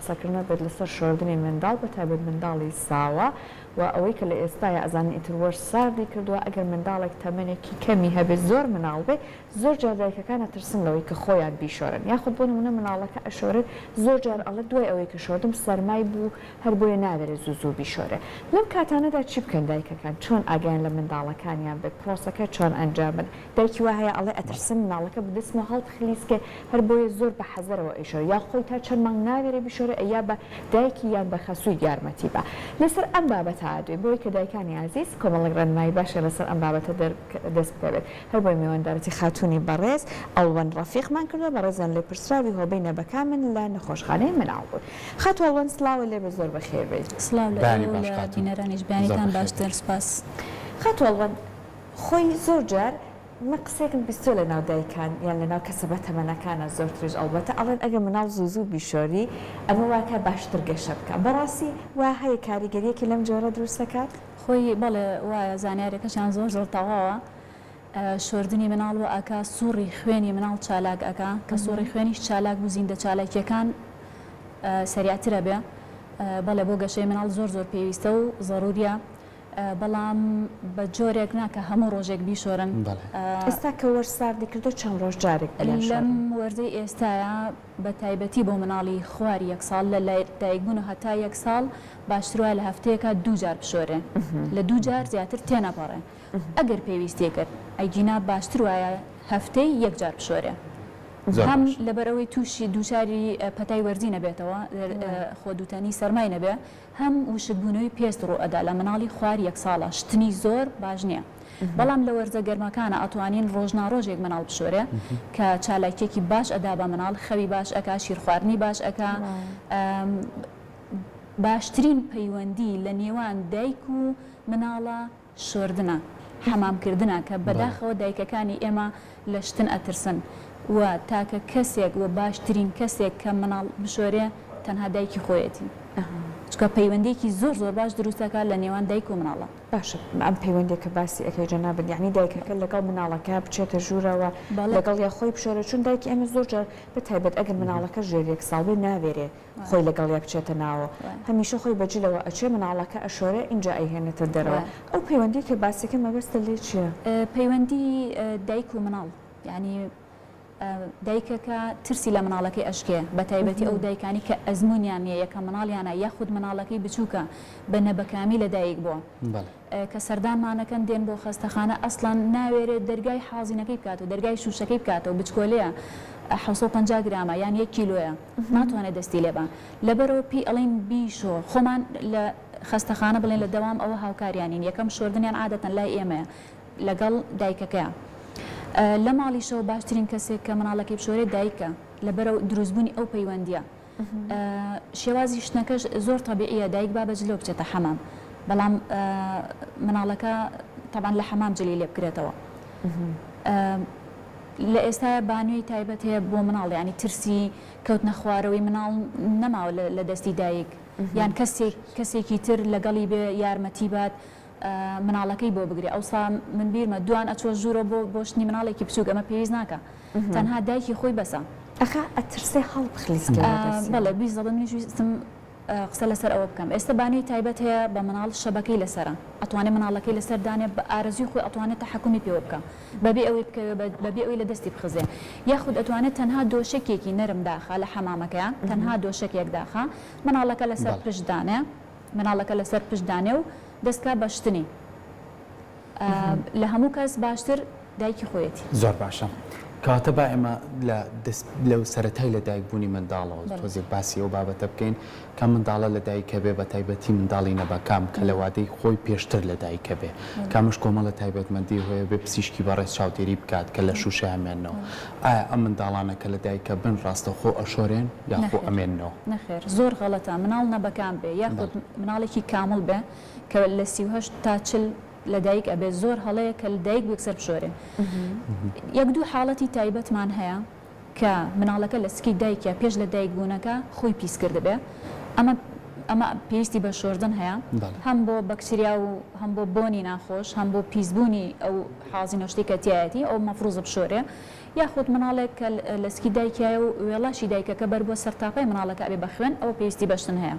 قسەکردنە بێت لەسەر شۆردنی منداڵ بە تایبەت منداڵی ساوا و ئەوەی کە لە ئێستاە ئەزانی ئیتر وەرز ساردی کردووە ئەگەر منداڵێک تەمەنێکی کەمی هەبێت زۆر مناڵ بێ زۆر جار دایکەکان ئەترسن لەوەی کە خۆیان بیشۆرن یاخود بۆ نمونە مناڵەکە ئەشۆرێت زۆر جار ئەڵە دوای ئەوەی کە شۆردم سەرمای بوو هەر بۆیە نادەرێت زوو بیشۆرێ لەم کاتانەدا چی بکەن دایکەکان چۆن ئاگیان لە منداڵەکانیان بێت پرۆسەکە چۆن ئەنجام بدەن دایکی وا هەیە ئەڵێ ئەترسم مناڵەکە بدەستمە هەڵت خلیسکێ هەر بۆیە زۆر بە حەزەرەوە ئەیشۆرە یا خۆی تا چەند مانگ نادەرێ بیشۆرە یا بە دایکی یان بە خەسووی یارمەتی بە لەسەر ئەم بابەتە دوێ بۆی کە دایکانی عزیز کۆمەڵک ڕێنمایی باشە لەسەر ئەم بابەتە دەست بکەوێت هەر بۆی میواندارەتی خاتوونی بەڕێز ئەڵوەن رەفیقمان کردووە بەڕێزان لێ پرسراوی هۆبەی نەبەکانمان لە نەخۆشخانەی مناڵ بوو خاتو ئەڵوەن سڵاوە لێ بە زۆر بەخێربێت سڵاو لە بینەرانیش بیانیتان باشتر سپاس خاتو ئەڵوەن خۆی زۆر جار مە قسێکم بیستۆ لە ناو دایکان یان لە ناو کەسە بە تەمەنەکانە زۆر ترژ ئەڵبەتە ئەڵێن ئەگەر مناڵ زوو بیشۆری ئەمە واکە باشتر گەشە بکە بەڕاستی وا هەیە کاریگەریەکی لەم جۆرە دروست دەکات خۆی بەڵێ وایە زانیارێکەشیان زۆر زۆر تەواوە شۆردنی مناڵ و ئاکا سوڕی خوێنی مناڵ چالاک ئەکا کە سوڕی خوێنیش چالاک بوو زیندە چالاکیەکان سەریعترە بێ بەڵێ بۆ گەشەی مناڵ زۆر زۆر پێویستە و ضروریە بەڵام بە جۆرێک ناکە هەموو ڕۆژێک بیشۆرن ئێستا کە وەرز ساردی کردو چەند ڕۆژ جارێک لەم وەرزەی ئێستاە بە تایبەتی بۆ مناڵی خواری یەک ساڵ لە لای دایکبوون و هەتا یەک ساڵ باشتر وایە لە هەفتەیەکە 2 جار بشۆرێ لە 2 جار زیاتر تێنەپەڕێ ئەگەر پێویستی کرد ئەیجینا باشتر وایە هەفتەی 1 جار بشۆرێ هەم لەبەرەوەی تووشی دووچاری پەتای وەرزی نەبێتەوە خۆ دووتەنی سەرمای نەبێ هەم وشکبوونەوەی پێست ڕوو ئەدا لە مناڵی خوار یەک ساڵە شتنی زۆر باش نییە بەڵام لە وەرزە گەرمەکانە ئەتوانین ڕۆژناڕۆژێک مناڵ بشۆرێ کە چالاکێکی باش ئەدا بە مناڵ خەوی باش ئەکا شیرخواردنی باش ئەکا باشترین پەیوەندی لە نێوان دایک و مناڵە شۆردنە حەمامکردنە کە بەداخەوە دایکەکانی ئێمە لە شتن ئەترسن و تاکە کەسێک و باشترین کەسێک کە مناڵ بشۆرێ تەنها دایکی خۆیەتی چکە پەیوەندێکی زۆر زۆر باش دروستەکە لە نێوان دایک و مناڵە باشە ئەم پەیوەندێکە باسی ئەەکەی جەنابن یعنی دایکەکە لەگەڵ مناڵەکە بچێتە ژوورەوە لەگەڵ یا خۆی بشۆرە چون دایکی ئەمە زۆر جار بە تایبەت ئەگەر مناڵەکە ژێر یەک ساڵ بێ ناوێرێ خۆی لەگەڵ یا بچێتە ناوە هەمیشە خۆی بەجلەوە ئەچێ مناڵەکە ئەشۆرە اینجا ئەیهێنێتە دەرەوە ئەو پەیوەندی کە باسیەکە مەبەستە لێ چییە؟ پەیوەندی دایک و مناڵ یعنی دایکەکە ترسی لە مناڵەکەی ئەشکێ بە تایبەتی ئەو دایکانی کە ئەزمونیان نیە یەکە مناڵیانە یاخود مناڵەکەی بچووکە بە نەبەکامی لە دایک بووە کە سەردانمانەکەن دێن بۆ خەستەخانە ئەسڵان ناوێرێت دەرگای حازینەکەی بکات و دەرگای شوشەکەی بکاتەوە بچکۆلەیە 750 گرامە یان 1 کیلۆیە ناتوانێت دەستی لێبان لەبەرەوە پێی ئەڵێن بیشۆ خۆمان لە خەستەخانە بڵێن لە دەوام ئەوە هاوکاریانین یەکەم شۆردنیان عادەتەن لای ئێمەیە لەگەڵ دایکەکەیە لە ماڵیشەوە باشترین کەسێک کە مناڵەکەی بشۆرێت دایکە لەبەرەوە دروستبوونی ئەو پەیوەندیە شێوازی شتنەکەش زۆر تەبیعیە دایک با بەجلەوە بچێتە حەمام بەڵام مناڵەکە تەبان لە حەمام جلی لێ بکرێتەوە لە ئێستاە بانووی تایبەت هەیە بۆ مناڵ ینی ترسی کەوتنە خوارەوەی مناڵ نەماوە لە دەستی دایک یان کەسێکی تر لەگەڵی بێ یارمەتی بات مناڵەکەی بۆ بگرێ ئەوسا من بیرمە دوان ئەچۆ ژوورە بۆ شتنی مناڵێکی بچووک ئەمە پێویست ناکە تەنها دایکی خۆی بەسە ئەخا ئەترسێ هەڵ بخلیسکە بەڵێ بیست دەڵێ منیش ویستم قسە لەسەر ئەوە بکەم ئێستا بانووی تایبەت هەیە بە مناڵ شەبەکەی لەسەرە ئەتوانێت مناڵەکەی لەسەر دانێ بە ئارەزوی خۆی ئەتوانێت تەحەکومی پێوە بکە بەبێ ئەوەی بەبێ ئەوەی لە دەستی بخزێ یاخود ئەتوانێت تەنها دۆشەکێکی نەرم داخە لە حەمامەکەیان تەنها دۆشەکێک داخە مناڵەکە لەسەر پشتدانێ مناڵەکە لەسەر پشتدانێ و دەستکا بە شتنی لە هەموو کەس باشتر دایکی خۆیەتی زۆر باشە کاتە با ئێمە لەو سەرەتای لە دایکبوونی منداڵەوە تۆزێ باسی ئەو بابەتە بکەین کە منداڵە لە دایکە بێ بە تایبەتی منداڵی نەبەکام کە لە وادەی خۆی پێشتر لە دایکە بێ کامش کۆمەڵە تایبەتمەندی هەیە بێ پزیشکی بەڕێز چاودێری بکات کە لە شوشە ئەمێنەوە ئایا ئەم منداڵانە کە لە دایکە بن ڕاستە خۆ ئەشۆرێن یا خۆ ئەمێنەوە نەخێر زۆر غەڵەتە مناڵ نەبەکام بێ یاخود مناڵێکی کامل بێ کە لە 38 تا 40 لە دایک ئەبێ زۆر هەڵەیە کە لە دایک بکسەر بشۆرێ یەک دوو حاڵەتی تایبەتمان هەیە کە مناڵەکە لە سکی دایکە پێش لە دایک بوونەکە خۆی پیس کرد بێ ئەمە پێویستی بە شۆردن هەیە هەم بۆ بەکتریا و هەم بۆ بۆنی ناخۆش هەم بۆ پیسبوونی ئەو حازی نەشتی کە تایەتی ئەو مەفروزە بشۆرێ یاخود مناڵێک کە لەسکی دایکایە و وێڵاشی دایکەکە بەر بۆ سەرتاپای مناڵەکە ئەبێ بەخوێن ئەوە پێویستی بەشتن هەیە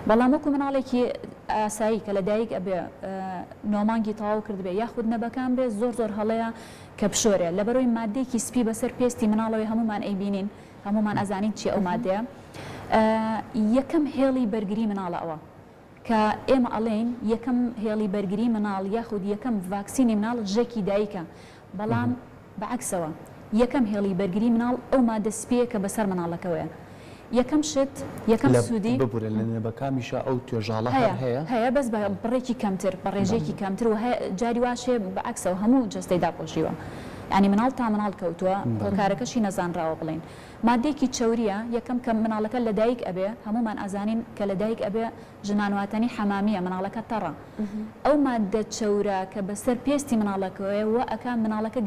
بەڵام وەکو مناڵێکی ئاسایی کە لە دایک ئەبێ نۆمانگی تەواو کردبێ یاخود نەبەکان بێ زۆر هەڵەیە کە پشۆرێ لەبەرەوەی مادەیەکی سپی بەسەر پێستی مناڵەوەی هەمومان ئەیبینین هەمومان ئەزانین چی ئەو مادەیە یەکەم هێڵی بەرگری مناڵە ئەوە کە ئێمە ئەڵێن یەکەم هێڵی بەرگری مناڵ یاخود یەکەم ڤاکسینی مناڵ ژێکی دایکە بەڵام بەعکسەوە یەکەم هێڵی بەرگری مناڵ ئەو مادە سپیە کە بەسەر مناڵەکەوەیە یەکەم شت یەکەم سوودی ببورە لە نەبەکانیشە ئەو توێژاڵە هەیە بەس بە بڕێکی کەمتر بە ڕێژێکی کەمتر و جاری واشێ بەعکسەوە هەموو جستەی داپۆشیوە ینی مناڵ تا مناڵ کەوتووە هۆکارەکەشی نەزانراوە بڵێن مادێکی چەوریە یەکەم کە مناڵەکە لە دایک ئەبێ هەمومان ئازانین کە لە دایک ئەبێ ژنانواتنی حەمامیە مناڵەکە تەڕە ئەو مادە چەورە کە بەسەر پێستی مناڵەکەوەیە و ئەکا مناڵەکە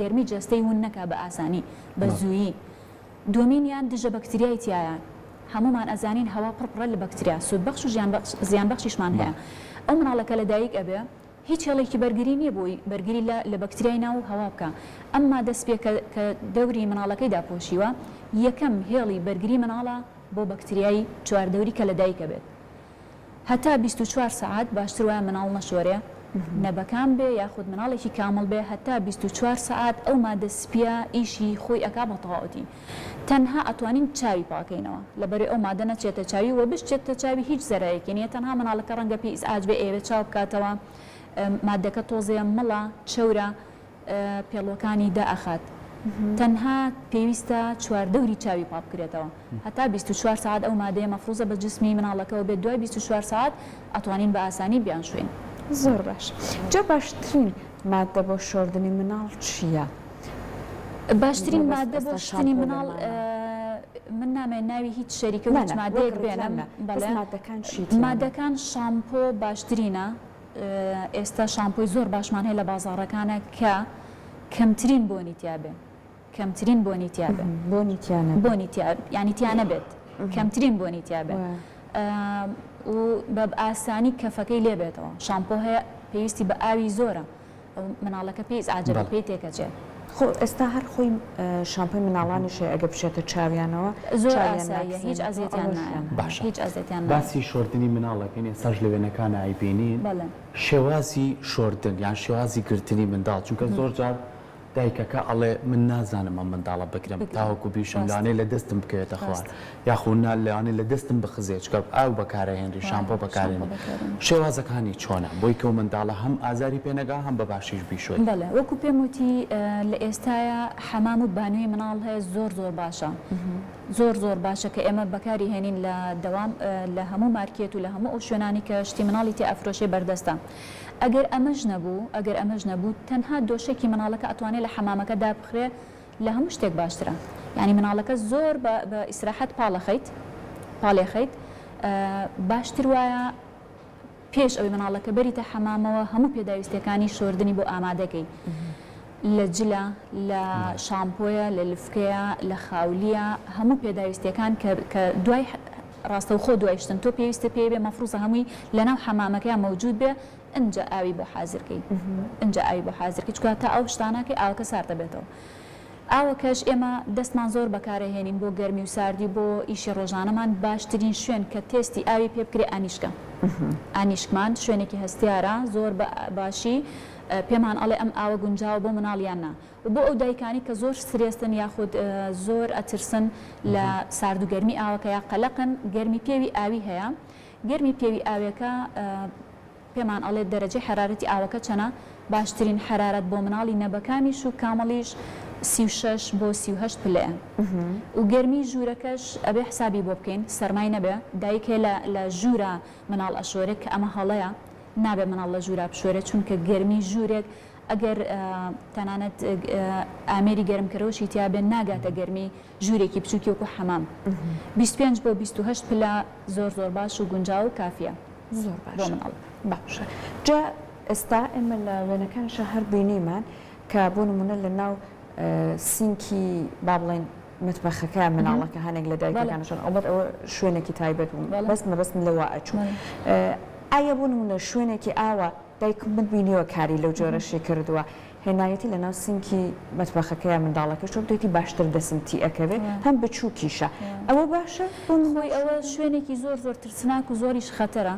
گەرمی جەستەی ون نەکا بە ئاسانی بە زوویی دومینیان دژە بەکتریای تایە هەمومان ئەزانین هەوا پڕپڕە لە بەکتریا سوودبەخش و زیانبەخشیشمان هەیە ئەو مناڵەکە لە دایک ئەبێ هیچ هێڵێکی بەرگری نییە بۆی بەرگری لە بەکتریای ناو هەوا بکە ئەمما دەست پێ کە دەوری مناڵەکەی داپۆشیوە یەکەم هێڵی بەرگری مناڵە بۆ بەکتریایی چواردەوری کە لە دایکە بێت هەتا 24 ساعت باشتر وایە مناڵ نەشۆرێ نەبەکان بێ یاخود مناڵێکی کامل بێ هەتا 24 ساعت ئەو مادە سپیە ئیشی خۆی ئەکا بە تەواوەتی تەنها ئەتوانین چاوی پاکەینەوە لەبەرێ ئەو مادە نەچێتە چاوی و بشتێتە چاوی هیچ زەرایەکی نیە تەنها مناڵەکە ڕەنگە پێی ئیزعاج بێ ئێوە چاو بکاتەوە مادەکە تۆزەیە مەڵە چەورە پێڵۆکانی دائەخات تەنها پێویستە چواردەوری چاوی پاک بکرێتەوە هەتا 24 ساعت ئەو مادەیە مەفروزە بە جسمی مناڵەکەەوە بێت دوای 24 ساعت ئەتوانین بە ئاسانی بیان شوێن زۆر باش جا باشترین مادە بۆ شۆردنی مناڵ چییە؟ باشترین مادە بۆ شتنی مناڵ من نامێن ناوی هیچ شەریکە و هیچ مادەیەک بێنم مادەکان شامپۆ باشترینە ئێستا شامپۆی زۆر باشمان هەیە لە بازاڕەکانە کە کەمترین بۆنی تیابێ کەمترین بۆنی تیابێ بۆنی ینی تیانە بێت کەمترین بۆنی تیابێ و بە ئاسانی کەفەکەی لێ بێتەوە شامپۆ هەیە پێویستی بە ئاوی زۆرە مناڵەکە پێی ئاجرە پێی تێکەچێت ئێستا هەر خۆی شامپۆی مناڵانیشێ ئەگە بچێتە چاویانەوە زۆر ئاساییە هیچ ئەزیێتیان باش هیچ ئەزیێتیان باسی شۆردنی مناڵەکەین ئێستاش لە وێنەکانە ئایبینین شێوازی شۆردن یان شێوازی گرتنی منداڵ چونکە زۆر جار دایکەکە ئەڵێ من نازانم ئەم منداڵە بکرم تاوەکو بیشم لەوانەیە لە دەستم بکەوێتە خوار یاخۆ لەوانەیە لە دەستم بخزێت چکە ئاو بەکارهێنری شامپۆ بەکارهێنێ شێوازەکانی چۆنە بۆی کە منداڵە هەم ئازاری پێنەگا هەم بە باشیش بیشۆی بەڵێ وەکو پێم وتی لە ئێستایە حەمام و بانووی مناڵ هەیە زۆر باشە زۆر باشە کە ئێمە بەکاری هێنین لە دەوام لە هەموو مارکێت و لە هەموو ئەو شوێنانی کە شتی مناڵی تێ ئەفرۆشێ بەردەستە ئەگەر ئەمەش نەبوو تەنها دۆشێکی مناڵەکە ئەتوانێت لە حەمامەکە دابخرێ لە هەموو شتێک باشترە ینی مناڵەکە زۆر بە ئیسراحەت پاڵێخەیت باشتر وایە پێش ئەوەی مناڵەکە بەریتە حەمامەوە هەموو پێداویستەکانی شۆردنی بۆ ئامادەکەی لە جلە لە شامپۆیە لە لفکەیە لە خاولیە هەموو پێداویستەکان کە دوای ڕاستەوخۆ دوایشتن تۆ پێویستە پێ بێ مەفروزە هەمووی لەناو حەمامەکەیان مەوجود بێ ئەنجە ئاوی بۆ حازرکەی چکە تا ئەو شتانەکەی ئاوەکە سارد دەبێتەوە ئاوەکەش ئێمە دەستمان زۆر بەکارەهێنین بۆ گەرمی و ساردی بۆ ئیشی ڕۆژانەمان باشترین شوێن کە تێستی ئاوی پێ بکرێ ئانیشکمان شوێنێکی هەستیارە زۆر باشی پێمان ئەڵێ ئەم ئاوە گونجاوە بۆ مناڵیاننا و بۆ ئەو دایکانی کە زۆر سرێستن یاخود زۆر ئەترسن لە سارد و گەرمی ئاوەکە یا قەلەقن گەرمی پێوی ئاوی هەیە گەرمی پێوی ئاوەکە پێمان ئەڵێ دەرەجەی حرارەتی ئاوەکە چەنە باشترین حرارەت بۆ مناڵی نەبەکانیش و کامەڵیش 36 بۆ 38 پلەیە و گەرمی ژوورەکەش ئەبێ حسابی بۆ بکەین سەرمای نەبێ دایکێ لە ژوورە مناڵ ئەشۆرێک کە ئەمە هەڵەیە نابێ مناڵ لە ژوورە بشۆرێ چونکە گەرمی ژوورێک ئەگەر تەنانەت ئامێری گەرمکەرەوەشی تیابێ ناگاتە گەرمی ژوورێکی بچووکی وەکو حەمام 25 بۆ 28 پلە زۆر باش و گونجاو و کافیە زۆر باشە جا ئێستا ئێمە لە وێنەکانشە هەر بینیمان کە بۆ نمونە لە ناو سینکی با بڵێن متبەخەکە مناڵەکە هەنێک لە دایکەکانشان ئەوبەت ئەوە شوێنێکی تایبەت بوون بەست لەوە ئەچوو ئایا بۆ نمونە شوێنێکی ئاوە دایک من بینیوە کاری لەو جۆرەشی کردووە هێنایەتی لە ناو سینکی مەتبەخەکەیان منداڵەکە شۆ بدەیتی باشتر دەسمتی ئەەکەوێت هەم بچووکیشە ئەوە باشە خۆی ئەوە شوێنێکی زۆر زۆر ترسناک و زۆریش خەتەرە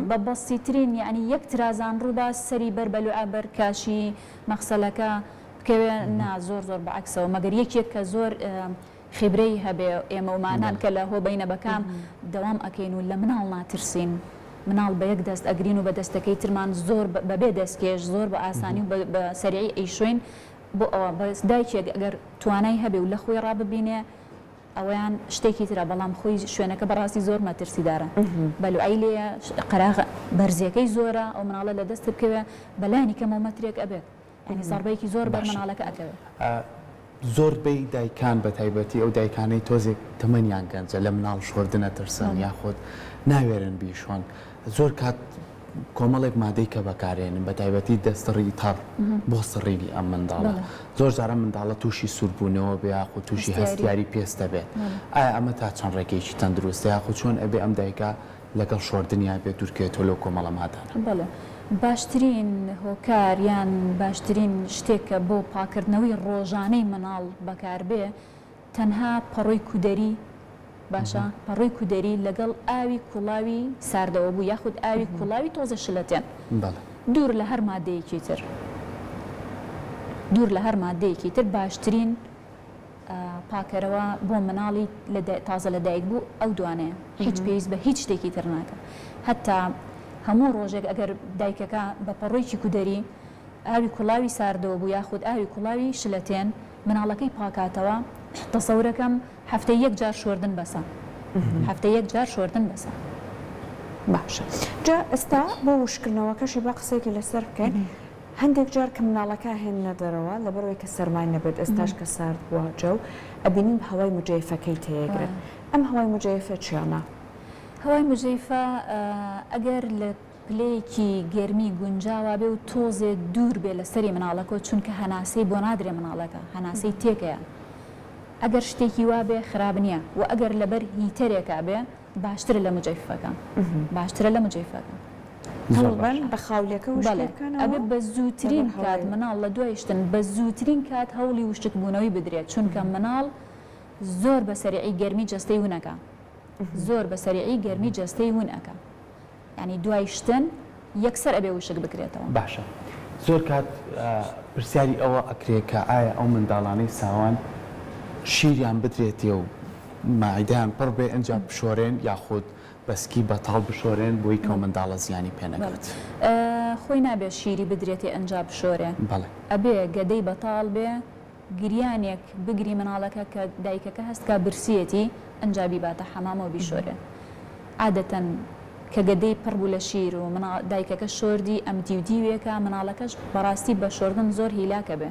بە بەسیترین یعنی یەک ترازان ڕوودا سەری بەر بەلوعابەر کاشی مەخسەلەکە بکەوێ نا زۆر زۆر بەعکسەوە مەگەر یەکێک کە زۆر خیبرەی هەبێ ئێمە ومانان کە لە هۆبەینە بەکام دەوام ئەکەین و لە مناڵ ناترسین مناڵ بە یەک دەست ئەگرین و بە دەستەکەی ترمان زۆر بەبێ دەستکێش زۆر بە ئاسانی و بە سەریعی ئەیشوێن بۆ ئەوە بەس دایکێک ئەگەر توانای هەبێ و لە خۆی ڕاببینێ ئەویان شتێکی ترە بەڵام خۆی شوێنەکە بەڕاستی زۆر مەترسیدارە بەلوعی لێ قەراغ بەرزیەکەی زۆرە ئەو مناڵە لە دەست بکەوێ بەلایانی کەمەومەترێک ئەبێت ینی زەربەیەکی زۆر بەر مناڵەکە ئەکەوێت زۆربەی دایکان بە تایبەتی ئەو دایکانەی تۆزێک تەمەنیان گەنجە لە مناڵ شۆردنە ترسن یاخۆت ناوێرن بیشۆن زۆر کات کۆمەڵێک مادەی کە بەکارێنن بە تایبەتی دەستڕی تەڕ بۆ سڕینی ئەم منداڵە زۆر جارە منداڵە تووشی سووربوونەوە بێ یاخۆ تووشی هەستیاری پێستە بێت ئایا ئەمە تا چەند ڕێگەیەکی تەندروستە یاخۆ چۆن ئەبێ ئەم دایکە لەگەڵ شۆردنیان بێت دوورکێتەوە لەو کۆمەڵە مادانە بەڵێ باشترین هۆکار یان باشترین شتێکە بۆ پاکردنەوەی ڕۆژانەی مناڵ بەکاربێ تەنها پەڕۆی کودەری باشە پەڕۆی کودەری لەگەڵ ئاوی کوڵاوی ساردەوە بوو یاخود ئاوی کوڵاوی تۆزە شلەتێن دوور لە هەر مادەیەکی تر دوور لە هەر مادەیەکی تر باشترین پاکەرەوە بۆ مناڵی تازە لە دایک بوو ئەو دوانەیە هیچ پێویست بە هیچ شتێکی تر ناکە هەتا هەموو ڕۆژێک ئەگەر دایکەکە بە پەڕۆیکی کودەری ئاوی کوڵاوی ساردەوە بوو یاخود ئاوی کوڵاوی شلەتێن مناڵەکەی پاکاتەوە تەسەورەکەم هەفتەی یەک جار شۆردن بەسە هەفتەی یەک جار شۆردن بەسە باشە جا ئێستا بۆ وشکردنەوەکەشی با قسێکی لەسەر بکەین هەندێک جار کە مناڵەکە هێنە دەرەوە لەبەرەوەی کە سەرمای نەبێت ئێستاش کە سارد بووە جە و ئەبینین هەوای مجەیفەکەی تێگرێت ئەم هەوای مجەیفە چیانە؟ هەوای مجەیفە ئەگەر لە پلەیەکی گەرمی گونجاوە بێ و تۆزێ دوور بێ لە سەری مناڵەکە چونکە هەناسەی بۆ نادرێ مناڵەکە هەناسەی تێکەیە ئەگەر شتێکی وا بێ خراپ نییە و ئەگەر لەبەر هیتەرێکا بێ باشترە لە مجەیفەکە باشترە لە مجەیفەکە بە خاولەکە ئەبێ بە زووترین کات مناڵ لە دوایشتن بە زووترین کات هەوڵی وشک بوونەوەی بدرێت چونکە مناڵ زۆر بە سەریعی گەرمی جەستەی ونەکە زۆر بە سەریعی گەرمی جەستەی ونەکە ینی دوایشتن یەکسەر ئەبێ وشک بکرێتەوە باشە زۆر کات پرسیاری ئەوە ئەکرێت کە ئایا ئەو منداڵانەی ساوان شیریان بدرێتێ و ماعیدیان پڕ بێ ئەنجا بشۆرێن یاخود بەسکی بەتاڵ بشۆرێن بۆی کە منداڵە زیانی پێنەکات خۆی نابێت شیری بدرێتی ئەنجا بشۆرێن ئەبێ گەدەی بەتاڵ بێ گریانێک بگری مناڵەکە کە دایکەکە هەستکە برسیەتی ئەنجابی باتە حەمامەوە بیشۆرێن عادەتەن کە گەدەی پڕ بوو لە شیر و دایکەکە شۆردی ئەم دیودیوێکە مناڵەکەش بەڕاستی بە شۆردن زۆر هیلاکە بێ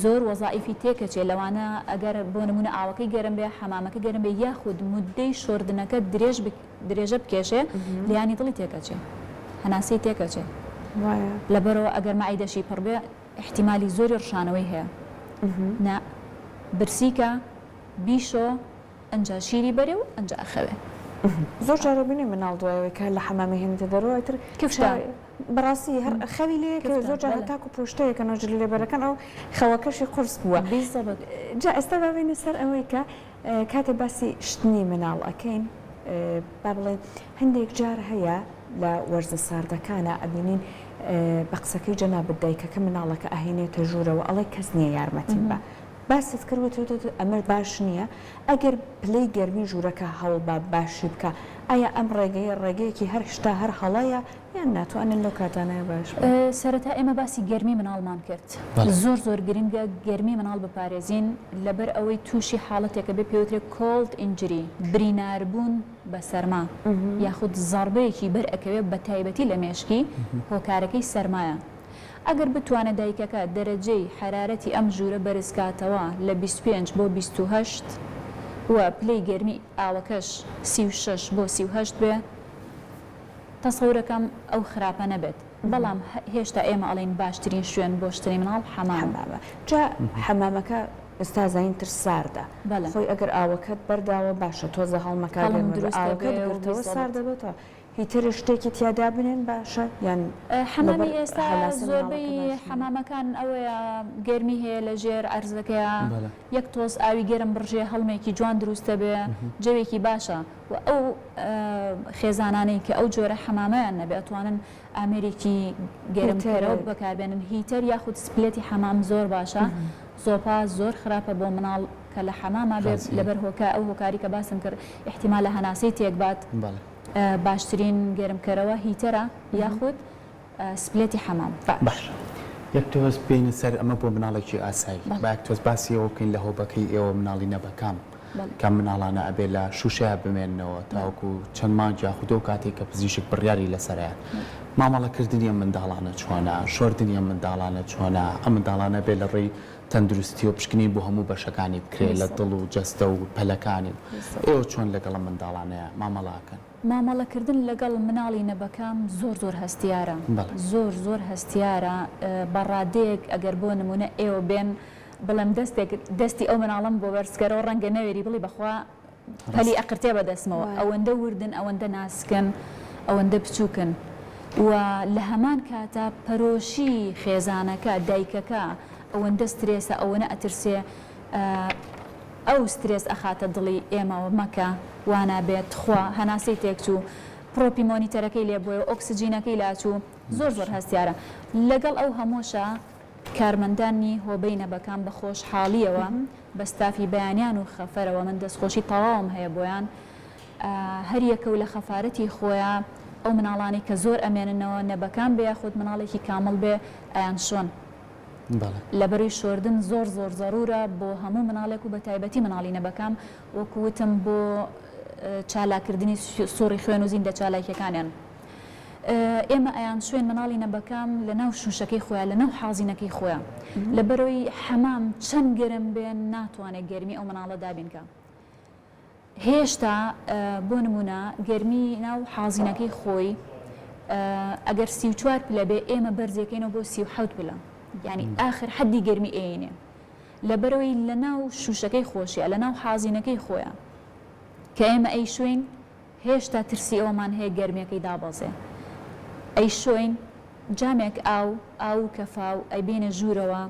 زۆر وەزائیفی تێکەچێ لەوانە ئەگەر بۆ نمونە ئاوەکەی گەرم بێ حەمامەکە گەرم بێ یاخود مودەی شۆردنەکە درێژە بکێشێ لیانی دڵی تێکەچێ هەناسی تێکەچێ لەبەرەوە ئەگەر مەعیدەشی پڕ بێ احتیمالی زۆری ڕشانەوەی هەیە نا برسیکە بیشۆ ئەنجا شیری بەرێ و ئەنجا ئەخەوێ زۆر جارە بینێ مناڵ دوایەوەی کە لە حەمامی هێنێتە دەرەوە تر بەڕاستی هەر خەوی لێ کە زۆر جار تاکو پۆشتەیەکە نۆژلی لێبەرەکان ئەو خەوەکەشی قورس بووە جا ئێستا بابینە سەر ئەوەی کە کاتێ باسی شتنی مناڵ ئەەکەین با بڵێن هەندێک جار هەیە لە وەرزە ساردەکانە ئەبینین بە قسەکەی جەنابەت دایکەکە مناڵەکە ئەهێنێتە ژوورەوە ئەڵێ کەس نییە یارمەتیم بە باست کردوێت ئەمە باش نییە ئەگەر پلەی گەرمی ژوورەکە هەڵ بە باشی بکە ئایا ئەم ڕێگەیەکی هەر شتا هەر هەڵەیە یان ناتوانن لەو کاتانەیە باش سەرەتا ئێمە باسی گەرمی مناڵمان کرد زۆر زۆر گرنگە گەرمی مناڵ بپارێزین لەبەر ئەوەی تووشی حاڵەتێکە بێ پێوترێت کۆڵد ئینجری بریناربوون بە سەرما یاخود زەربەیەکی بەر ئەکەوێت بە تایبەتی لە مێشکی هۆکارەکەی سەرمایە ئەگەر بتوانێت دایکەکە دەرەجەی حرارەتی ئەم ژوورە بەرزکاتەوە لە 25 بۆ 28 و پلەی گەرمی ئاوەکەش 36 بۆ 38 بێ تەسەورەکەم ئەو خراپە نەبێت بەڵام هێشتا ئێمە ئەڵێن باشترین شوێن بۆ شتنی مناڵ حەمامە جا حەمامەکە ئێستا زانینتر ساردە خۆی ئەگەر ئاوەکەت بەرداوە باشە تۆزە هەڵمەکە ئاوەکەت سارد دەبێتەوە هیتر شتێکی تیادا بنێن باشە یان حەمامی ئێستا زۆربەی حەمامەکان ئەوەیە گەرمی هەیە لە ژێر عەرزەکەیە یەک تۆز ئاوی گەرم بڕژێ هەڵمێکی جوان دروستە بێ جەوێکی باشە و ئەو خێزانانەی کە ئەو جۆرە حەمامەیان نەبێ ئەتوانن ئامێرێکی گەرمکەرەوە بەکاربێنن هیتر یاخود سپلێتی حەمام زۆر باشە زۆپا زۆر خراپە بۆ مناڵ کە لە حەمامە بێت لەبەر هۆکە ئەو هۆکاری کە باسم کرد احتیمال لە هەناسەی تێکبات باشترین گەرمکەرەوە هیتەرە یاخود سپلێتی حەمام باش یەک تۆز بینە سەر ئەمە بۆ مناڵێکی ئاسایی با یەک تۆز باسیەوە بکەین لە هۆبەکەی ئێوە مناڵی نەبەکام کام مناڵانە ئەبێ لە شوشەیە بمێننەوە تاوەکو چەند مانگ یاخود ئەو کاتێک کە پزیشک بڕیاری لەسەرەیە مامەڵەکردنیە منداڵانە چۆنە شۆردنیە منداڵانە چۆنە ئەم منداڵانە بێ لە ڕێی تەندروستی و پشکنی بۆ هەموو بەشەکانی بکرێت لە دڵ و جەستە و پەلەکانی ئێوە چۆن لەگەڵە منداڵانەیە مامەڵاکەن مامەڵەکردن لەگەڵ مناڵی نەبەکەم زۆر هەستیارە زۆر هەستیارە بەڕادەیەک ئەگەر بۆ نمونە ئێوە بێن بڵێم دەستی ئەو مناڵم بۆ بەرزکەرەوە ڕەنگە نەوێری بڵی بەخوا پەلی ئەقرتێ بەدەستمەوە ئەوەندە وردن ئەوەندە ناسکن ئەوەندە بچووکن و لە هەمان کاتە پەرۆشی خێزانەکە دایکەکە ئەوەندە سترێسە ئەوەنە ئەترسێ ئەو سترێس ئەخاتە دڵی ئێمەوە مەکە وانە بێت خوا هەناسەی تێکچوو پرۆپی مۆنیتەرەکەی لێ بۆیە ئۆکسجینەکەی لاچوو زۆر هەستیارە لەگەڵ ئەو هەمووشە کارمەندانی هۆبەی نەبەکان بە خۆشحاڵیەوە بە ستافی بەیانیان و خەفەرەوە من دەستخۆشی تەواوم هەیە بۆیان هەر یەکە و لە خەفارەتی خۆیان ئەو مناڵانی کە زۆر ئەمێننەوە نەبەکان بێ یاخود مناڵێکی کامل بێ ئەیان شۆن لەبەری شۆردن زۆر زەرورە بۆ هەموو مناڵێک و بە تایبەتی مناڵی نەبەکان وەکوتم بۆ چالاکردنی سۆڕی خوێن و زیندە چالاکیەکانیان ئێمە ئەیان شوێن مناڵی نەبەکان لە ناو شوشەکەی خۆیان لە ناو حازینەکەی خۆیان لەبەرەوەی حەمام چەند گەرم بێن ناتوانێت گەرمی ئەو مناڵە دابینکە هێشتا بۆ نمونە گەرمی ناو حازینەکەی خۆی ئەگەر 34 پلە بێ ئێمە بەرزەکەینەوە بۆ 37 پلە یعنی آخر حەدی گەرمی ئێنێ لەبەرەوەی لە ناو شوشەکەی خۆشیە لە ناو حازینەکەی خۆیان کە ئێمە ئەی شوێن هێشتا ترسی ئەومان هەیە گەرمیەکەی دابەزێ ئەی شوێن جامێک ئاو کەفاو ئەی بینە ژوورەوە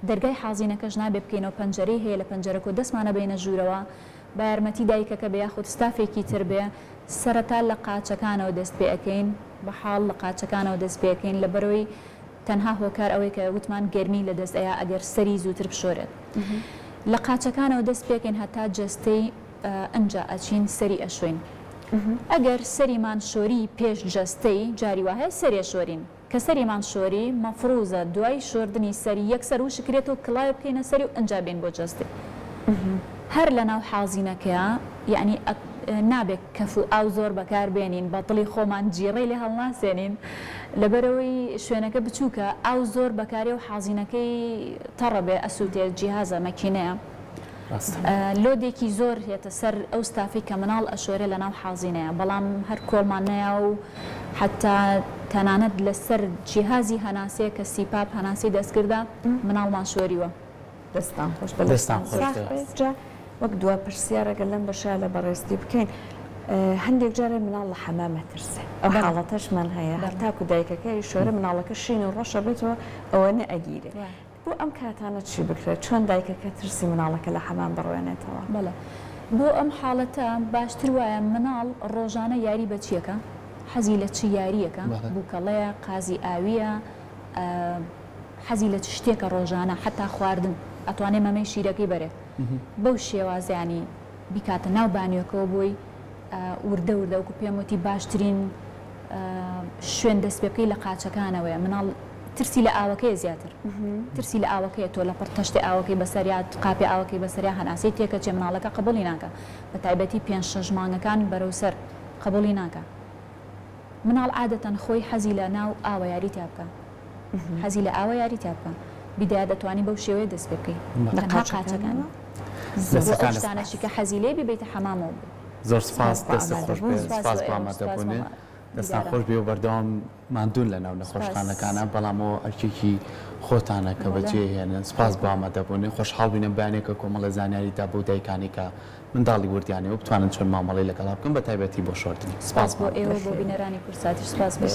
دەرگای حازینەکەش نابێ بکەینەوە پەنجەرەی هەیە لە پەنجەرەکە و دەستمانە بینە ژوورەوە بە یارمەتی دایکەکە بە یاخود ستافێکی تر بێ سەرەتا لە قاچەکانەوە دەست پێ ئەەکەین بە حاڵ لە قاچەکانەوە دەست پێەکەین لەبەرەوەی تەنها هۆکار ئەوەی کە وتمان گەرمی لە دەست ئەیە ئەگەر سەری زووتر بشۆرێت لە قاچەکانەوە دەست پێکەین هەتا جەستەی ئەنجا ئەچین سەری ئەشوێن ئەگەر سەریمان شۆری پێش جەستەی جاری وهەیە سەرێ شۆرین کە سەریمان شۆری مەفروزە دوای شۆردنی سەری یەکسەر و شکرێت و کڵای بکەینە سەری و ئەنجا بێن بۆ جەستی هەر لە ناو حازینەکەیە یعنی نابێت کەف و ئاو زۆر بەکاربێنین بەدڵی خۆمان جیڕەی لێ هەڵناسێنین لەبەرەوەی شوێنەکە بچووکە ئاو زۆر بەکارێ و حازینەکەی تەڕەبێ ئەسووتێ جیهازە مەکینەیە لۆدێکی زۆر هێتە سەر ئەو ستافی کە مناڵ ئەشۆرێ لە ناو حازینەیە بەڵام هەر کۆڵمان نەیە و حتا تەنانەت لەسەر جیهازی هەناسەیە کە سیپاپ هەناسی دەستکردا مناڵمان شۆریوە دەستان خۆش وەک دووە پرسیارەگە لەم بەشە لە بەڕێستی بکەین هەندێک جارە مناڵ لە حەمامە ترسێ ئەو حاڵەتەشمان هەیە هەرتاکو دایکەکەی شۆرە مناڵەکە شین و ڕەشە بێتەوە ئەوە نەئەگیرێ بۆ ئەم کاتانە چی بکرێت چۆن دایکەکە ترسی مناڵەکە لە حەمام بڕوێنێتەوە بەڵێ بۆ ئەم حاڵەتە باشتر وایە مناڵ ڕۆژانە یاری بە چیەکە حەزی لە چی یاریەکە بووکەڵەیە قازی ئاویە حەزی لە چ شتێکە ڕۆژانە حتا خواردن ئەتوانێ مەمەی شیرەکەی بەرێ بەو شێوازیانی بیکاتە ناو بانیۆکەوە بۆی وردە وەکو پێم وتی باشترین شوێن دەست پێ بکەی لە قاچەکانەوەیە مناڵ ترسی لە ئاوەکەی زیاتر ترسی لە ئاوەکەی تۆ لە پڕتەشتی ئاوەکەی بەسەریات قاپی ئاوەکەی بەسەریا هەناسی تێکە چێ مناڵەکە قبولی ناکە بە تایبەتی 5-6 مانگەکان بەرەوسەر قبولی ناکە مناڵ عادەتەن خۆی حەزی لە ناو ئاوە یاری تیا بکە حەزی لە ئاوە یاری تیا بکە بیدایا دەتوانی بەو شێوەیە دەست پێ بکەی تەنها قاچەکان شتانەشی کە حەزی لێ بێتە حەمامەوە زۆر سپاس دەستە خۆش بێ سپاس بۆ ئامادەبوونێ دەستان خۆش بێ و بەردەوام ماندوون لە ناو نەخۆشخانەکانە بەڵامەوە ئەرکێکی خۆتانە کە بەجێ هێنن سپاس بۆ ئامادەبوونی خۆشحاڵ بینم بەیانێکە کۆمەڵە زانیاریدا بۆ دایکانی کە منداڵی وردیانێ و بتوانن چۆن مامەڵەی لەگەڵا بکەن بە تایبەتی بۆ شۆردنی سپاس بۆ ئێوە بۆ بینەرانی کورساتیش سپاس بۆ